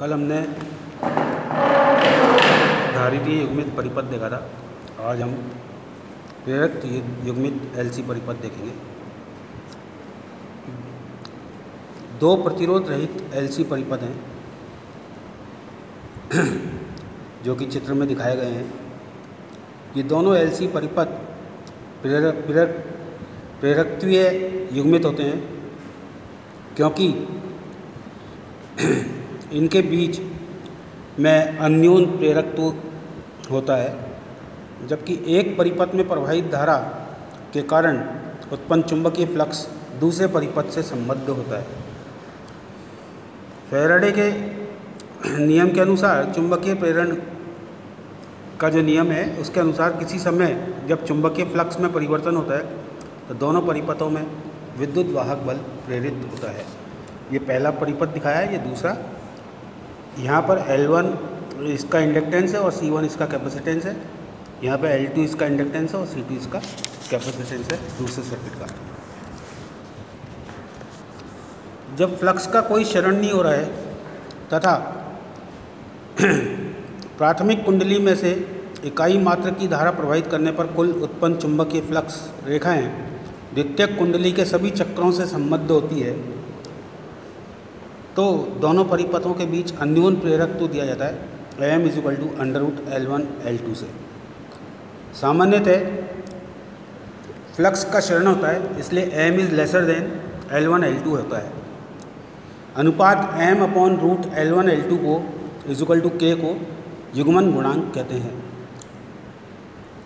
कल हमने धारितीय युग्मित परिपथ देखा था। आज हम प्रेरक युग्मित एलसी परिपथ देखेंगे। दो प्रतिरोध रहित एलसी परिपथ हैं जो कि चित्र में दिखाए गए हैं। ये दोनों एलसी परिपथ प्रेरकत्वीय युग्मित होते हैं क्योंकि इनके बीच में अन्योन प्रेरकत्व होता है, जबकि एक परिपथ में प्रवाहित धारा के कारण उत्पन्न चुंबकीय फ्लक्स दूसरे परिपथ से संबद्ध होता है। फैराडे के नियम के अनुसार चुंबकीय प्रेरण का जो नियम है उसके अनुसार किसी समय जब चुंबकीय फ्लक्स में परिवर्तन होता है तो दोनों परिपथों में विद्युत वाहक बल प्रेरित होता है। ये पहला परिपथ दिखाया है, ये दूसरा। यहाँ पर L1 इसका इंडक्टेंस है और C1 इसका कैपेसिटेंस है। यहाँ पे L2 इसका इंडक्टेंस है और C2 इसका कैपेसिटेंस है दूसरे सर्किट का। जब फ्लक्स का कोई क्षरण नहीं हो रहा है तथा प्राथमिक कुंडली में से इकाई मात्र की धारा प्रवाहित करने पर कुल उत्पन्न चुंबकीय फ्लक्स रेखाएं द्वितीयक कुंडली के सभी चक्रों से संबद्ध होती है, तो दोनों परिपथों के बीच अन्योन प्रेरकत्व दिया जाता है M = √L1 L2 से। सामान्यतः फ्लक्स का क्षरण होता है, इसलिए M < L1 L2 होता है। अनुपात M/√L1 L2 को K को युग्मन गुणांक कहते हैं।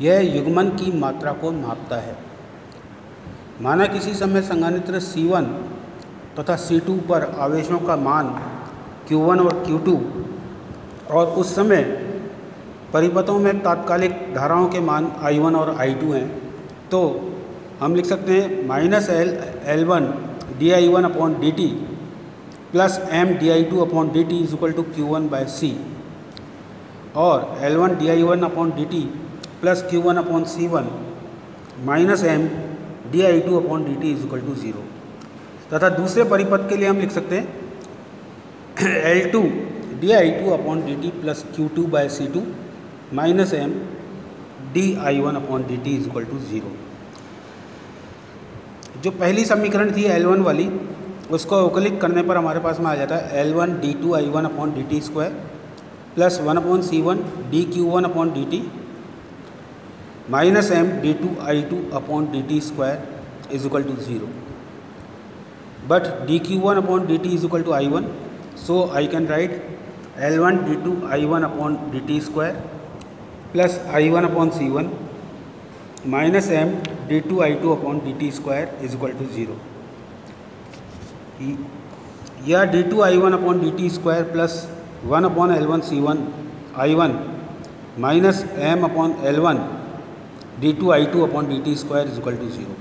यह युग्मन की मात्रा को मापता है। माना किसी समय संघनित्र C1 तथा C2 पर आवेशों का मान Q1 और Q2 और उस समय परिपथों में तात्कालिक धाराओं के मान I1 और I2 हैं, तो हम लिख सकते हैं -L1 di1/dt plus M di2/dt = Q1/C और L1 di1/dt plus Q1/C1 minus M di2/dt = 0। तथा दूसरे परिपथ के लिए हम लिख सकते हैं L2 di2/dt plus Q2/C2 minus M di1/dt = 0। जो पहली समीकरण थी L1 वाली, उसको अवकलित करने पर हमारे पास में आ जाता है L1 d2i1/dt² plus 1/C1 dQ1/dt minus M d2i2/dt² = 0। But dQ1/dt = I1, so I can write L1 d2i1/dt² plus I1/C1 minus M d2i2/dt² = 0। या d2i1/dt² plus 1/L1C1 I1 minus M/L1 d2i2/dt² = 0।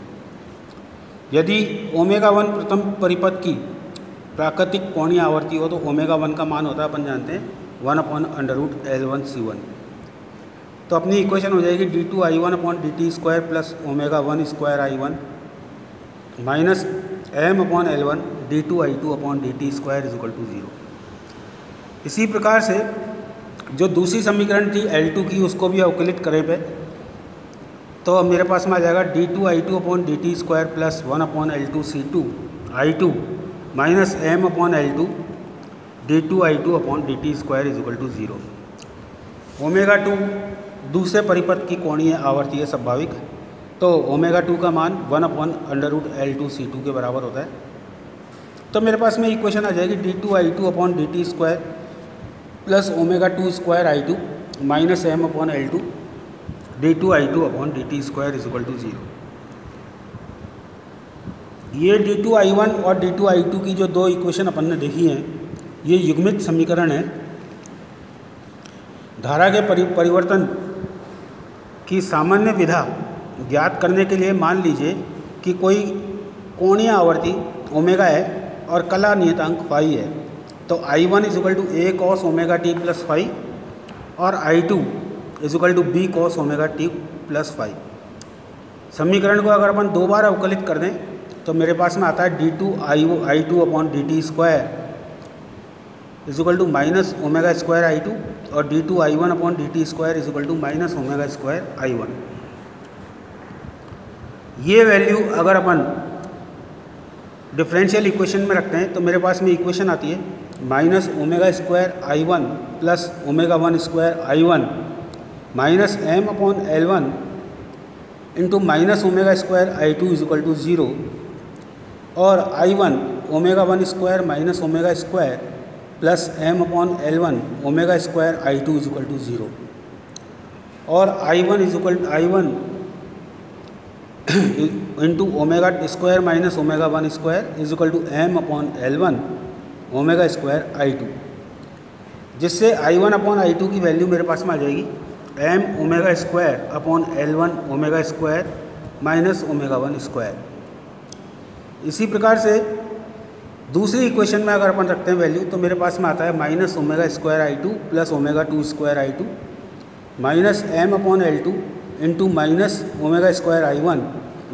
यदि ω1 प्रथम परिपथ की प्राकृतिक कोणीय आवर्ती हो तो ω1 का मान होता है, अपन जानते हैं, 1/√L1C1। तो अपनी इक्वेशन हो जाएगी d2i1/dt² plus ω1² I1 minus M/L1 d2i2/dt² = 0। इसी प्रकार से जो दूसरी समीकरण थी L2 की, उसको भी अवकलित करें पे तो मेरे पास में आ जाएगा d2i2/dt² plus 1/L2C2 I2 minus M/L2 d2i2/dt² = 0। ω2 दूसरे परिपथ की कोणीय आवर्ती है स्वाभाविक, तो ω2 का मान 1/√L2C2 के बराबर होता है। तो मेरे पास में इक्वेशन आ जाएगी d2i2/dt² plus ω2² I2 minus M/L2 d2i2/dt² = 0। ये d2i1 और d2i2 की जो दो इक्वेशन अपन ने देखी हैं, ये युग्मित समीकरण है। धारा के परिवर्तन की सामान्य विधा ज्ञात करने के लिए मान लीजिए कि कोई कोणीय आवर्ती ω है और कला नियतांक φ है, तो I1 = a cos ω t plus φ और I2 = b cos ω t plus φ। समीकरण को अगर अपन दो बार अवकलित कर दें तो मेरे पास में आता है d2i2/dt² is equal to minus omega square i two और d2i1 upon dt square is equal to minus omega square i1। ये वैल्यू अगर अपन डिफरेंशियल इक्वेशन में रखते हैं तो मेरे पास में इक्वेशन आती है minus omega square i1 plus omega 1 square i1 minus m upon L1 into minus omega square i2 is equal to 0 और i1 omega 1 square minus omega square plus m upon L1 omega square i2 is equal to 0 और i1 into omega square minus omega 1 square is equal to m upon L1 omega square i2, जिससे i1 upon i2 की value मेरे पास में आ जाएगी m omega square upon L1 omega square minus omega 1 square. इसी प्रकार से दूसरी इक्वेशन में अगर अपन रखते हैं वैल्यू तो मेरे पास में आता है minus omega square i2 plus omega 2 square i2 minus m upon L2 into minus omega square i1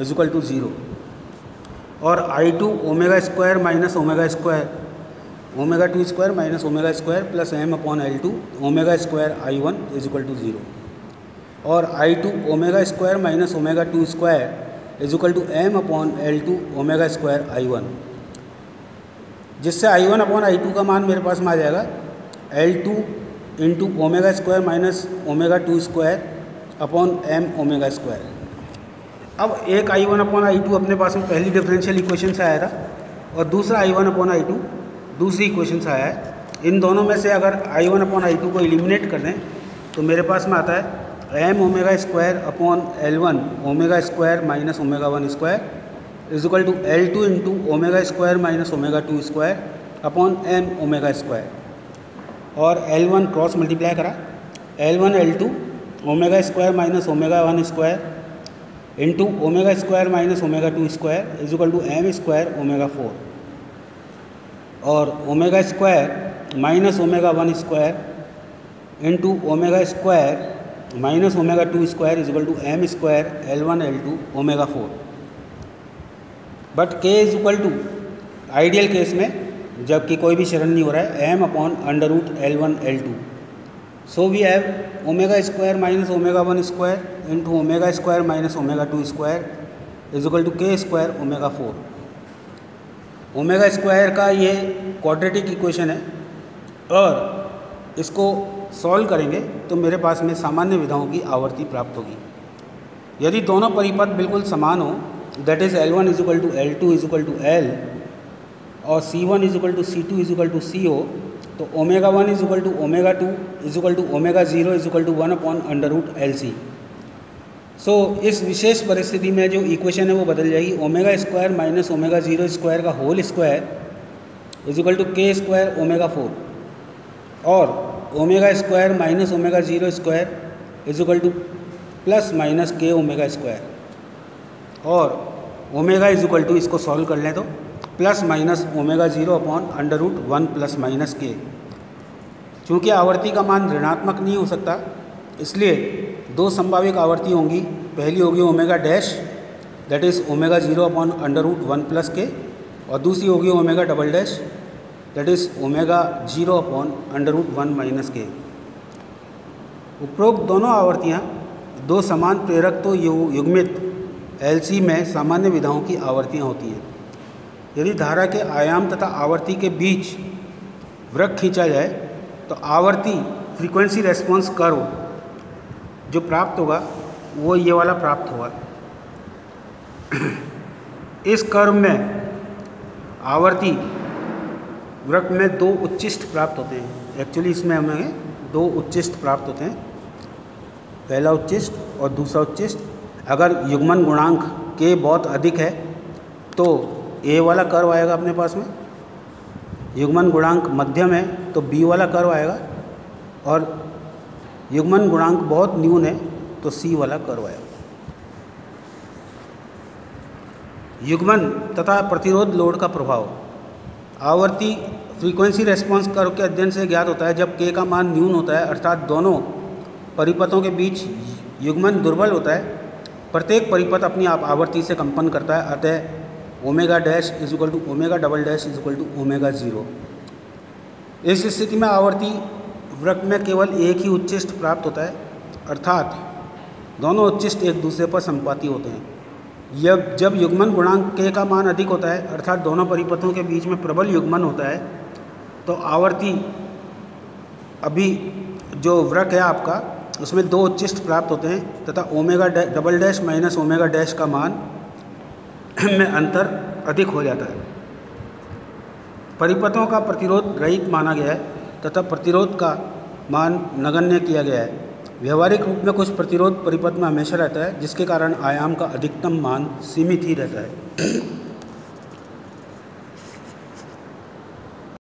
is equal to 0 और i2 omega square minus omega square omega 2 square minus omega square plus m upon L2 omega square i1 is equal to 0 और i2 omega square minus omega 2 square is equal to m upon L2 omega square i1, जिससे i1 upon i2 का मान मेरे पास में आ जाएगा L2 into omega square minus omega 2 square upon m omega square. अब एक i1 upon i2 अपने पास में पहली डिफरेंशियल इक्वेशन से आया था और दूसरा i1 अपॉन i2 दूसरी इक्वेशन से आया है। इन दोनों में से अगर i1 अपॉन i2 को एलिमिनेट कर दें तो मेरे पास में आता है m omega square upon L1 omega square minus omega 1 square is equal to L2 into omega square minus omega 2 square upon m omega square और L1 क्रॉस मल्टीप्लाई करा L1 L2 omega square minus omega 1 square into omega square minus omega 2 square is equal to m square omega 4 और omega square minus omega 1 square into omega square minus omega 2 square is equal to m square L1 L2 omega 4। But k is equal to ideal case में जबकि कोई भी शरण नहीं हो रहा है m upon under root L1 L2। So we have omega square minus omega 1 square into omega square minus omega 2 square is equal to k square omega 4। Omega square का ये क्वाड्रेटिक इक्वेशन है और इसको सॉल्व करेंगे तो मेरे पास में सामान्य विधाओं की आवर्ती प्राप्त होगी। यदि दोनों परिपथ बिल्कुल समान हो that is L1 is equal to L2 is equal to L और C1 is equal to C2 is equal to C हो तो omega 1 is equal to omega 2 is equal to omega 0 is equal to 1 upon under root LC। So इस विशेष परिस्थिति में जो equation है वो बदल जाएगी omega square minus omega 0 square का whole square is equal to k square omega 4 और omega square minus omega 0 square is equal to plus minus k omega square और ओमेगा इज इक्वल टू इसको solve कर लें तो plus minus omega 0 upon under root 1 plus minus k। चूँकि आवर्ती का मान ऋणात्मक नहीं हो सकता इसलिए दो संभावित आवर्ती होंगी। पहली होगी omega dash that is omega 0 upon under root 1 plus k और दूसरी होगी omega double dash that is omega 0 upon under root 1 minus k। उपरोक्त दोनों आवर्तियाँ दो समान प्रेरक तो युग्मित LC में सामान्य विधाओं की आवर्तियाँ होती हैं। यदि धारा के आयाम तथा आवर्ती के बीच वृत्त खींचा जाए तो आवर्ती फ्रीक्वेंसी रेस्पॉन्स कर्व जो प्राप्त होगा वो ये वाला प्राप्त होगा। इस कर्व में आवर्ती वृत्त में दो उच्चिष्ट प्राप्त होते हैं। एक्चुअली इसमें हमें दो उच्चिष्ट प्राप्त होते हैं, पहला उच्चिष्ट और दूसरा उच्चिष्ट। अगर युग्मन गुणांक k बहुत अधिक है तो a वाला कर्व आएगा अपने पास में, युग्मन गुणांक मध्यम है तो b वाला कर्व आएगा और युग्मन गुणांक बहुत न्यून है तो c वाला कर्व आएगा। युग्मन तथा प्रतिरोध लोड का प्रभाव आवर्ती फ्रीक्वेंसी रेस्पॉन्स कर्व के अध्ययन से ज्ञात होता है। जब k का मान न्यून होता है अर्थात दोनों परिपथों के बीच युग्मन दुर्बल होता है, प्रत्येक परिपथ अपनी आवर्ती से कंपन करता है, अतः omega dash is equal to omega double dash is equal to omega 0। इस स्थिति में आवर्ती वृत्त में केवल एक ही उच्चिष्ट प्राप्त होता है, अर्थात दोनों उच्चिष्ट एक दूसरे पर संपाती होते हैं। जब युग्मन गुणांक k का मान अधिक होता है, अर्थात दोनों परिपथों के बीच में प्रबल युग्मन होता है, तो आवर्ती अभी जो वृत्त है आपका उसमें दो उच्चिष्ट प्राप्त होते हैं तथा omega double dash minus omega dash का मान में अंतर अधिक हो जाता है। परिपथों का प्रतिरोध रहित माना गया है तथा प्रतिरोध का मान नगण्य किया गया है। व्यवहारिक रूप में कुछ प्रतिरोध परिपथ में हमेशा रहता है, जिसके कारण आयाम का अधिकतम मान सीमित ही रहता है।